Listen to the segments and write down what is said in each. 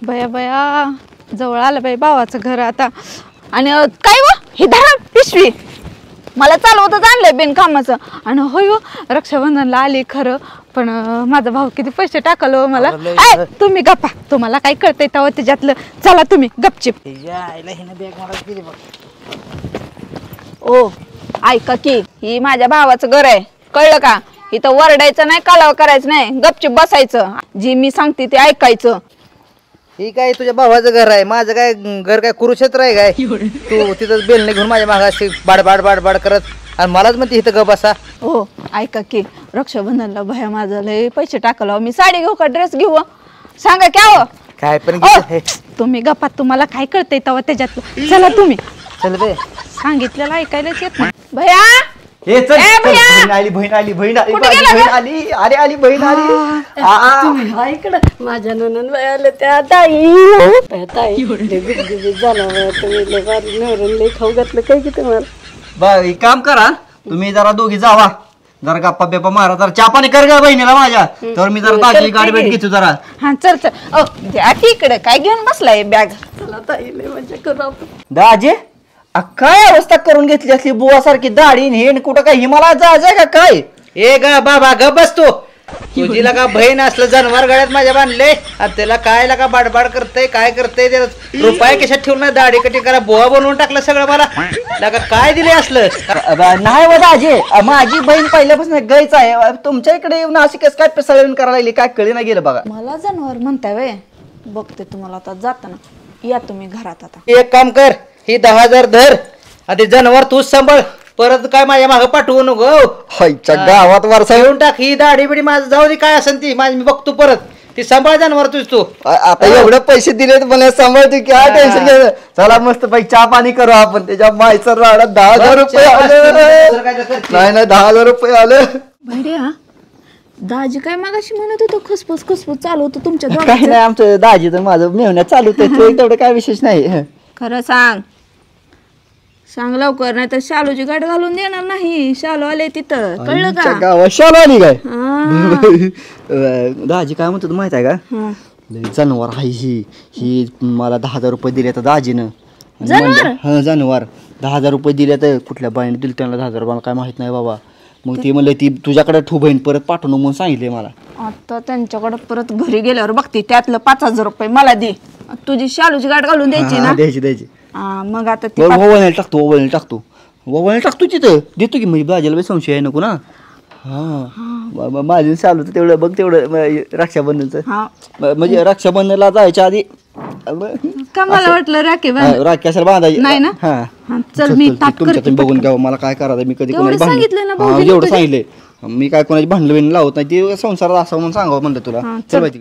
बया बया जवळ आलं बाई भावाचं घर आता. आणि काय व ही धरा पिशवी मला चालवतच आणलंय बिनकामाचं. आणि होय हो रक्षाबंधनला आली खरं पण माझा भाऊ किती पैसे टाकलो मला. तुम्ही गप्पा तुम्हाला काय कळतंय तेव्हा त्याच्यातलं. चला तुम्ही गपचिप. ओ ऐका की ही माझ्या भावाचं घर आहे कळलं का. इथं वरडायचं नाही कालवा करायचं नाही गपचिप बसायचं. जी मी सांगते ते ऐकायचं. ही काय तुझ्या भावाचं घर आहे माझं काय घर काय कुरुक्षेत्र आहे काय. तू तिथं बेलने घेऊन माझ्या मागाशी बाडबाड बाडबाड करत आणि मलाच म्हणते इथं ग बसा. हो ऐका की रक्षाबंधनला भया माझं लय पैसे टाकलं. मी साडी घेऊ का ड्रेस घेऊ सांगा क्या हो. काय पण तुम्ही गप्पा तुम्हाला काय कळतंय तेव्हा त्याच्यातलं. चला तुम्ही चल बे सांगितलेलं ऐकायलाच येत नाही. भया हे चल बहीण आली बहीण आली बहीण आली बहीण आली अरे आली बहीण आली. इकडं माझ्या ननन वयाला त्या ताई ताई झाला तुम्ही लय खाऊ घातलं काय की तुम्हाला. एक काम करा तुम्ही जरा दोघी जावा जरा गप्पा बेपा मारा जरा चहा पाणी कर गा बहिणीला माझ्या. तर मी जरा दाजी गाडी भेट घेतो जरा. हा चल चल इकडे काय घेऊन बसलाय बॅग. चला ताई लय मजा करू आपण. दाजी काय अवस्था करून घेतली असली बुवा सारखी दाढी हे कुठं काय हिमालयात जायचंय का काय. ए ग बाबा ग बसतो तुझीला का बहीण असलं जनावर गळ्यात माझ्या बांधले त्याला काय लागा बाडबाड करतय काय करतय रुपये कशात ठेवून नाही दाढी कटी करा बुवा बनवून टाकलं सगळं मला लागा काय दिले असलं. नाही व दाजी माझी बहीण पहिल्यापासून गैच आहे तुमच्या इकडे येऊन अशी कस काय पिसळून करायला लागली काय कळी नाही गेलं बघा. मला जनावर म्हणताय वे बघते तुम्हाला आता जाताना या तुम्ही घरात. आता एक काम कर ही 10,000 धर आणि जनावर तूच सांभाळ परत काय माझ्या मागं पाठवू नको. गावात वरसा येऊन टाक ही दाढी बिडी माझं जाऊ दे काय असेल ती माझी मी बघतो परत ती सांभाळ जनावर तुझ तू. आता एवढे पैसे दिले मला सांभाळतो काय टेन्शन घ्यायचं. चला मस्त पैकी चहा पाणी करू आपण त्याच्या मायचा राडा 10,000 रुपये आले. नाही 10,000 रुपये आले. भैया दाजी काय मागाशी म्हणत होतो खसफस खसफस चालू होतं तुमच्या. काही नाही आमचं दाजी तर माझं मेहण्यात चालू होतं तेवढं काय विशेष नाही. खरं सांग सांग लवकर नाही तर शालूची गाठ घालून देणार नाही. शालू आले तिथं कळलं का गावात शालू आली काय. दाजी काय म्हणतो माहित आहे का जनावर आहे ही मला 10,000 रुपये दिले तर दाजीनं. हा जनावर 10,000 रुपये दिले तर कुठल्या बाईने दिले त्यांना 10,000 मला काय माहित नाही बाबा. मग ते म्हणलं ती तुझ्याकडे ठू बहीण परत पाठवणं म्हणून सांगितले मला. आता त्यांच्याकडे परत घरी गेल्यावर बघते त्यातलं 5,000 रुपये मला दे. तुझी शालूची गाठ घालून द्यायची ना. द्यायची मग आता टाकतो टाकतो तिथं देतो की म्हणजे बाजीला संशय आहे नको ना. हा माझी चालू तेवढं बघ तेवढं रक्षाबंधनचं म्हणजे रक्षाबंधनला जायच्या आधी का मला वाटलं राखी असेल बांधायची नाही ना. चल मी तुमच्यातून बघून घ्यावं मला काय करायचं. मी कधी एवढं सांगितलंय मी काय कोणाची भांडण बिंड लावत नाही ते संसारात असं म्हणून सांगावं म्हणलं तुला. चल माहिती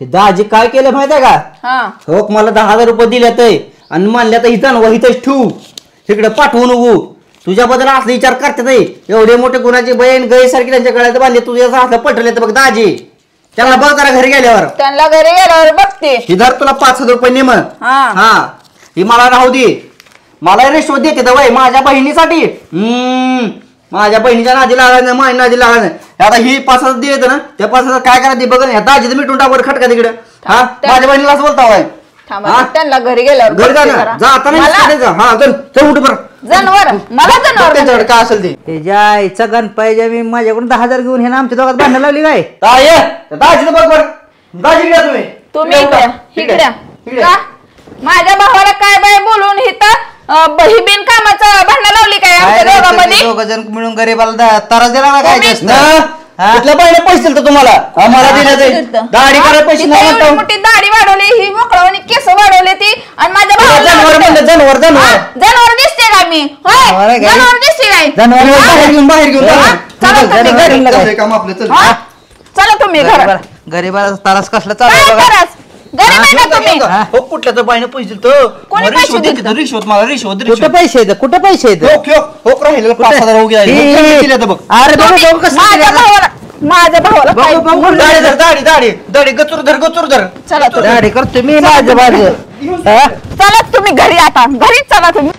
दाजी काय केलं माहित आहे का. हो मला 10,000 रुपये दिल्यात आणि म्हणल्या तर इथं इथंच ठेवू तिकडे पाठवू नको. तुझ्याबद्दल असं विचार करतात एवढे मोठे गुणाची बहीण गैसारखी त्यांच्या गळ्यात बांधले तुझ्या असं पटले तर बघ दाजी त्यांना बघ जरा घरी गेल्यावर. त्यांना घरी गेल्यावर बघते ही धर तुला 5,000 रुपये नेम. हा ही मला राहू दे मला रिश्वत देते तर वय माझ्या बहिणीसाठी. माझ्या बहिणीच्या नादी लागला माझ्या नादी लागला नाही. आता ही 5,000 दिले ना त्या 5,000 काय करायचं बघ ना दाजी तर मिटून टाकवर खटका तिकडे. हा माझ्या बहिणीला असं बोलता वय त्यांना घरी गेल्यावर घरी जा हा चल उठ बरं जनावर मला जनावर काय असेल ते जायचं गणपायच्या मी माझ्याकडून 10,000 घेऊन हे ना आमच्या दोघात भांडण लावली काय. दाजी बघ बरं दाजी घ्या तुम्ही इकडे माझ्या भावाला काय बाय बोलून इथं बही बिन कामाचं भांडण लावली काय आमच्या दोघांमध्ये. 2 जण मिळून गरीबाला त्रास दिला ना काय कुठल्या बाईने पैसे दिले तुम्हाला आम्हाला दिले दाढी करायला पैसे नाही. मोठी दाढी वाढवली ही मोकळवणी केस वाढवले ती आणि माझ्या भावाला जनावर दिसते का मी. होय जनावर दिसते काय बाहेर घेऊन चला तुम्ही गरीबाला त्रास कसला चालू हो कुठल्या तर बाईने पैसे दिले रिश्वत मला रिश्वत कुठे पैसे येत कुठे पैसे येत राहिले 5,000 हो गेले. माझ्या भावाला काय बोलू दाढी नका. धर दाढी दाढी दाढी गचूर धर चला तुम्ही. दाढी करतो मी माझं माझं चला तुम्ही घरी आता घरीच चला तुम्ही